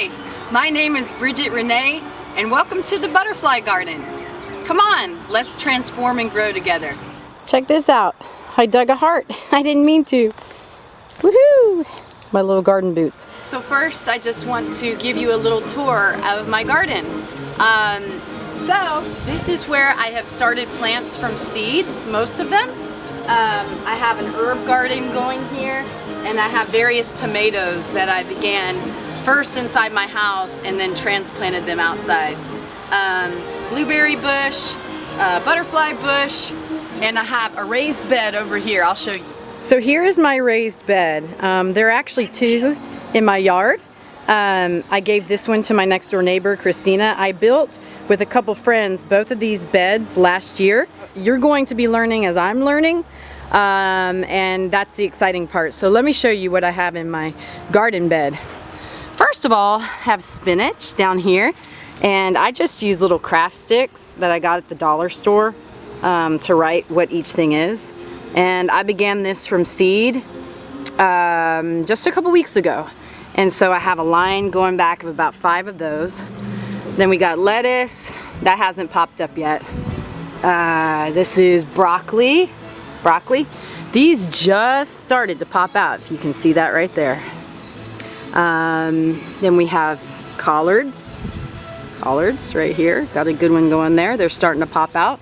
Hi, my name is Bridget Renee, and welcome to the Butterfly Garden. Come on, let's transform and grow together. Check this out. I dug a heart. I didn't mean to. Woohoo! My little garden boots. So first, I just want to give you a little tour of my garden. So this is where I have started plants from seeds, most of them. I have an herb garden going here, and I have various tomatoes that I began first inside my house and then transplanted them outside. Blueberry bush, butterfly bush, and I have a raised bed over here. I'll show you. So here is my raised bed. There are actually two in my yard. I gave this one to my next door neighbor, Christina. I built with a couple friends both of these beds last year. You're going to be learning as I'm learning, and that's the exciting part. So let me show you what I have in my garden bed. First of all, I have spinach down here, and I just use little craft sticks that I got at the dollar store to write what each thing is. And I began this from seed just a couple weeks ago. And so I have a line going back of about 5 of those. Then we got lettuce. That hasn't popped up yet. This is broccoli. These just started to pop out, if you can see that right there. Then we have collards. Collards right here. Got a good one going there. They're starting to pop out.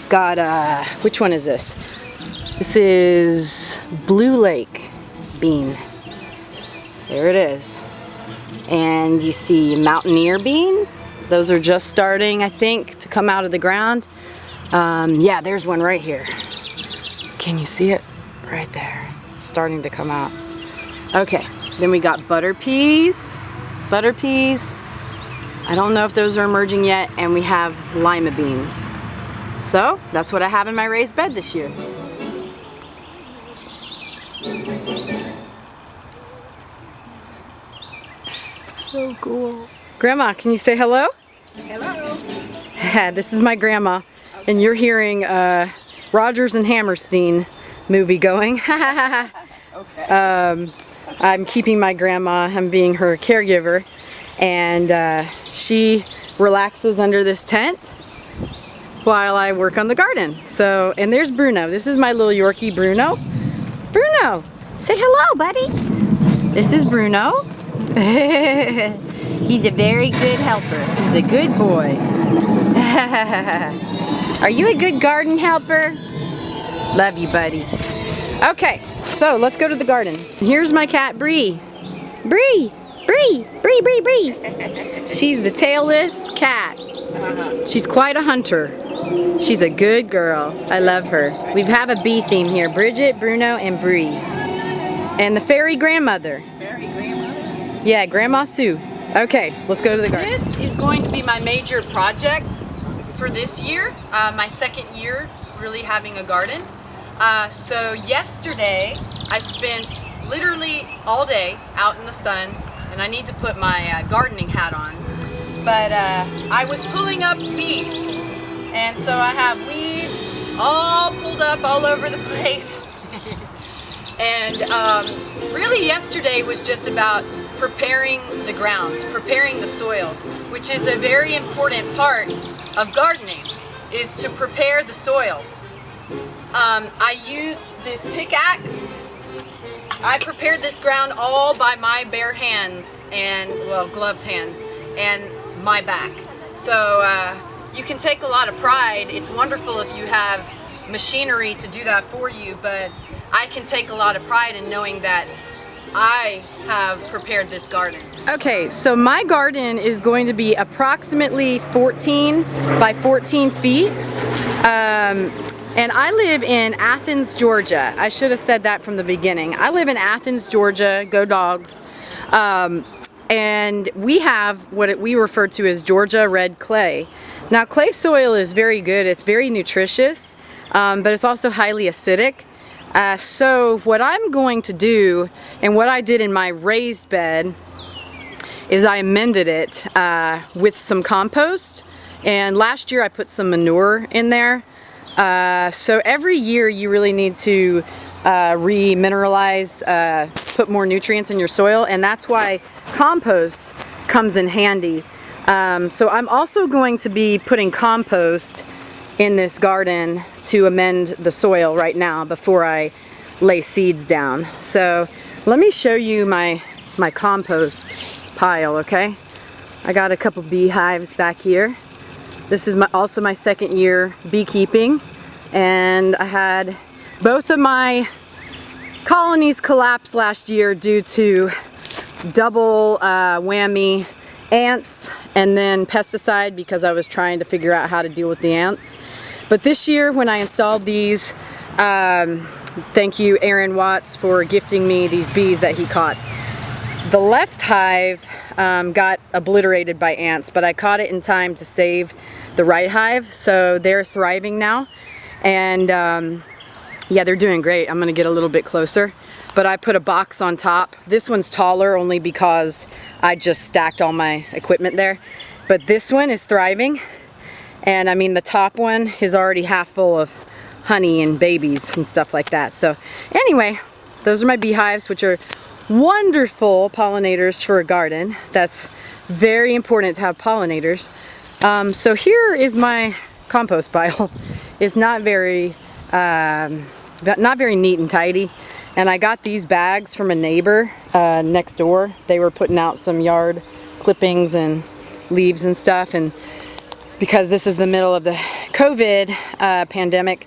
Got, which one is this? This is Blue Lake bean. There it is. And you see Mountaineer bean. Those are just starting, I think, to come out of the ground. Yeah, there's one right here. Can you see it? Right there. Starting to come out. Okay, then we got butter peas. Butter peas. I don't know if those are emerging yet. And we have lima beans. So, that's what I have in my raised bed this year. So cool. Grandma, can you say hello? Hello. This is my grandma, and you're hearing Rodgers and Hammerstein movie going. Okay. I'm keeping my grandma. I'm being her caregiver, and she relaxes under this tent while I work on the garden. So, and there's Bruno. This is my little Yorkie, Bruno. Bruno, say hello, buddy. This is Bruno. He's a very good helper. He's a good boy. Are you a good garden helper? Love you, buddy. Okay, so let's go to the garden. Here's my cat, Bree. Bree. She's the tailless cat. She's quite a hunter. She's a good girl. I love her. We have a bee theme here. Bridget, Bruno, and Bree. And the fairy grandmother. Fairy grandmother? Yeah, Grandma Sue. Okay, let's go to the garden. This is going to be my major project for this year. My second year really having a garden. So yesterday I spent literally all day out in the sun, and I need to put my gardening hat on. But I was pulling up weeds, and so I have weeds all pulled up all over the place. And really yesterday was just about preparing the ground, preparing the soil, which is a very important part of gardening, is to prepare the soil. I used this pickaxe. I prepared this ground all by my bare hands and, well, gloved hands and my back. So you can take a lot of pride. It's wonderful if you have machinery to do that for you, but I can take a lot of pride in knowing that I have prepared this garden. Okay, so my garden is going to be approximately 14 by 14 feet. And I live in Athens, Georgia. I should have said that from the beginning. I live in Athens, Georgia. Go Dogs. And we have what we refer to as Georgia red clay. Now, clay soil is very good. It's very nutritious, but it's also highly acidic. So what I'm going to do, and what I did in my raised bed, is I amended it with some compost. And last year I put some manure in there. So every year you really need to remineralize, put more nutrients in your soil, and that's why compost comes in handy. So I'm also going to be putting compost in this garden to amend the soil right now before I lay seeds down. So let me show you my compost pile, okay? I got a couple beehives back here. This is also my second year beekeeping, and I had both of my colonies collapse last year due to double whammy ants and then pesticide, because I was trying to figure out how to deal with the ants. But this year when I installed these, thank you Aaron Watts for gifting me these bees that he caught. The left hive got obliterated by ants, but I caught it in time to save the right hive, so they're thriving now. And yeah, they're doing great. I'm gonna get a little bit closer, but I put a box on top. This one's taller only because I just stacked all my equipment there, but this one is thriving. And I mean, the top one is already half full of honey and babies and stuff like that. So anyway, those are my beehives, which are wonderful pollinators for a garden. That's very important to have pollinators. So here is my compost pile. It's not very neat and tidy. And I got these bags from a neighbor next door. They were putting out some yard clippings and leaves and stuff. And because this is the middle of the COVID pandemic,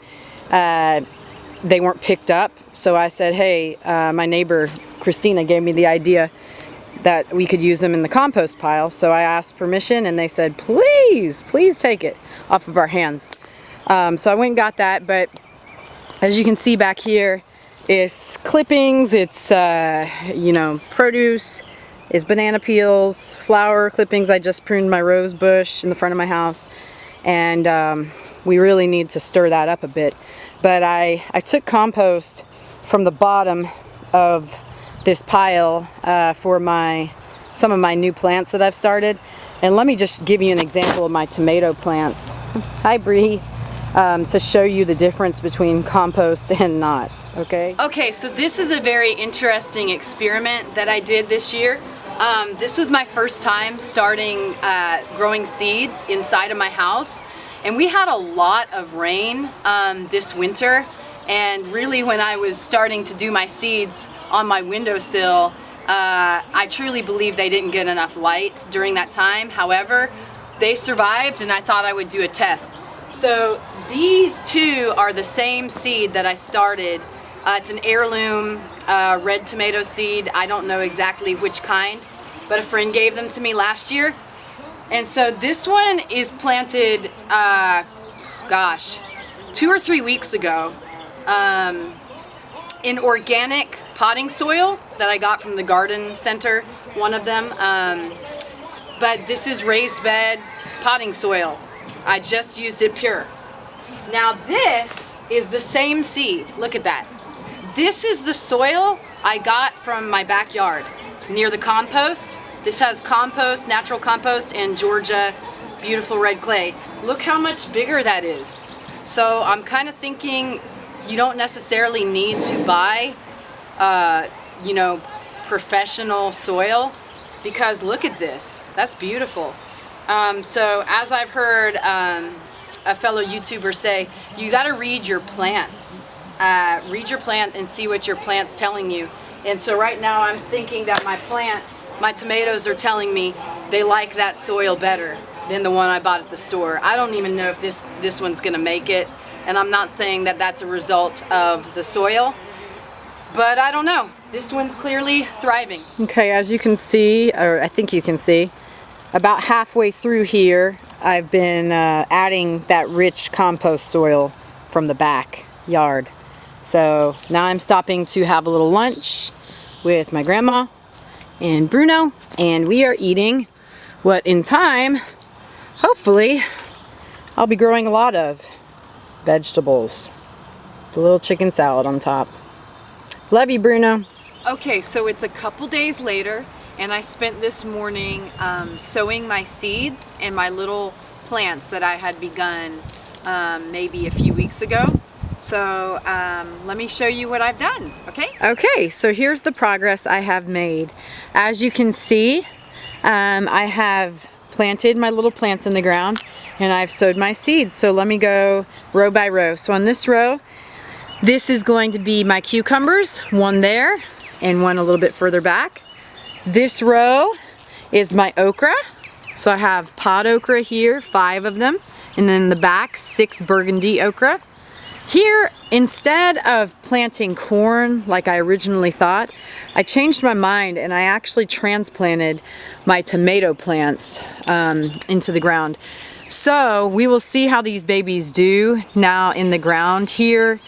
they weren't picked up. So I said, hey, my neighbor Christina gave me the idea that we could use them in the compost pile. So I asked permission and they said, please take it off of our hands. So I went and got that, but as you can see back here, it's clippings, it's you know, produce, it's banana peels, flower clippings. I just pruned my rose bush in the front of my house, and we really need to stir that up a bit. But I took compost from the bottom of this pile for some of my new plants that I've started. And let me just give you an example of my tomato plants. Hi Bree. To show you the difference between compost and not, okay? Okay, so this is a very interesting experiment that I did this year. This was my first time starting growing seeds inside of my house. And we had a lot of rain this winter. And really when I was starting to do my seeds on my windowsill, I truly believe they didn't get enough light during that time. However, they survived, and I thought I would do a test. So these two are the same seed that I started. It's an heirloom red tomato seed. I don't know exactly which kind, but a friend gave them to me last year. And so this one is planted, gosh, 2 or 3 weeks ago in organic potting soil that I got from the garden center, one of them. But this is raised bed potting soil. I just used it pure. Now this is the same seed. Look at that. This is the soil I got from my backyard near the compost. This has compost, natural compost, and Georgia beautiful red clay. Look how much bigger that is. So I'm kind of thinking you don't necessarily need to buy, you know, professional soil, because look at this. That's beautiful. So as I've heard a fellow YouTuber say, you got to read your plants. Read your plant and see what your plant's telling you. And so right now I'm thinking that my tomatoes are telling me they like that soil better than the one I bought at the store. I don't even know if this one's gonna make it, and I'm not saying that that's a result of the soil, but I don't know. This one's clearly thriving. Okay, as you can see, or I think you can see, about halfway through here, I've been adding that rich compost soil from the backyard. So now I'm stopping to have a little lunch with my grandma and Bruno, and we are eating what in time, hopefully, I'll be growing a lot of vegetables. The little chicken salad on top. Love you, Bruno. Okay, so it's a couple days later, and I spent this morning sowing my seeds and my little plants that I had begun maybe a few weeks ago. So let me show you what I've done, okay? Okay, so here's the progress I have made. As you can see, I have planted my little plants in the ground and I've sowed my seeds. So let me go row by row. So on this row, this is going to be my cucumbers, one there and one a little bit further back. This row is my okra. So I have pod okra here, 5 of them, and then in the back, 6 burgundy okra. Here, instead of planting corn like I originally thought, I changed my mind and I actually transplanted my tomato plants into the ground. So we will see how these babies do now in the ground here.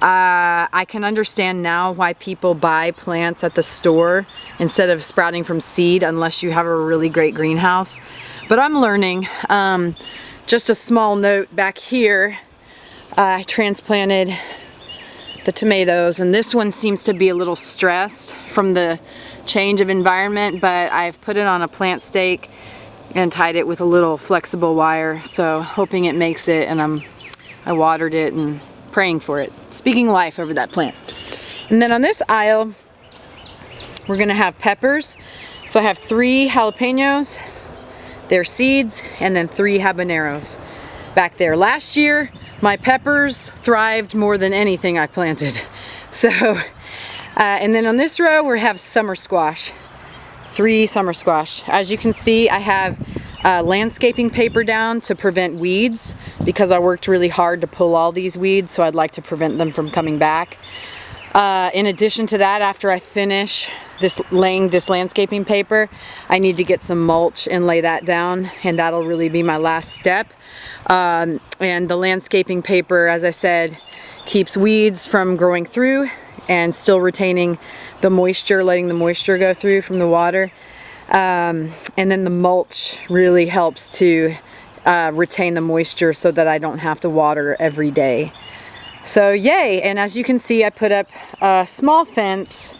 I can understand now why people buy plants at the store instead of sprouting from seed unless you have a really great greenhouse. But I'm learning. Just a small note back here. I transplanted the tomatoes and this one seems to be a little stressed from the change of environment, but I've put it on a plant stake and tied it with a little flexible wire, so hoping it makes it, and I watered it and praying for it, speaking life over that plant. And then on this aisle we're gonna have peppers. So I have 3 jalapenos, their seeds, and then 3 habaneros back there. Last year my peppers thrived more than anything I planted. So, and then on this row we have summer squash, 3 summer squash. As you can see, I have landscaping paper down to prevent weeds because I worked really hard to pull all these weeds, so I'd like to prevent them from coming back. In addition to that, after I finish laying this landscaping paper, I need to get some mulch and lay that down, and that'll really be my last step. And the landscaping paper, as I said, keeps weeds from growing through and still retaining the moisture, letting the moisture go through from the water. And then the mulch really helps to retain the moisture so that I don't have to water every day. So yay, and as you can see, I put up a small fence,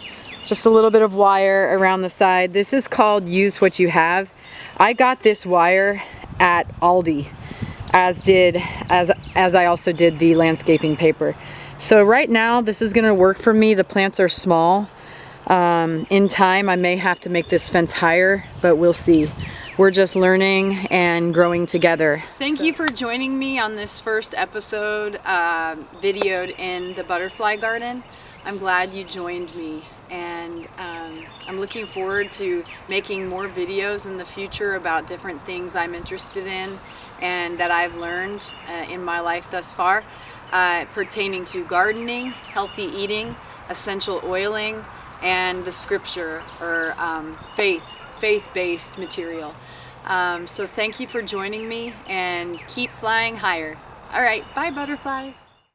just a little bit of wire around the side. This is called Use What You Have. I got this wire at Aldi, as I also did the landscaping paper. So right now this is gonna work for me. The plants are small. In time I may have to make this fence higher, but we'll see. We're just learning and growing together. Thank you for joining me on this first episode videoed in the butterfly garden. I'm glad you joined me, and I'm looking forward to making more videos in the future about different things I'm interested in and that I've learned in my life thus far, pertaining to gardening, healthy eating, essential oiling, and the scripture or faith-based material. So thank you for joining me, and keep flying higher. All right, bye butterflies.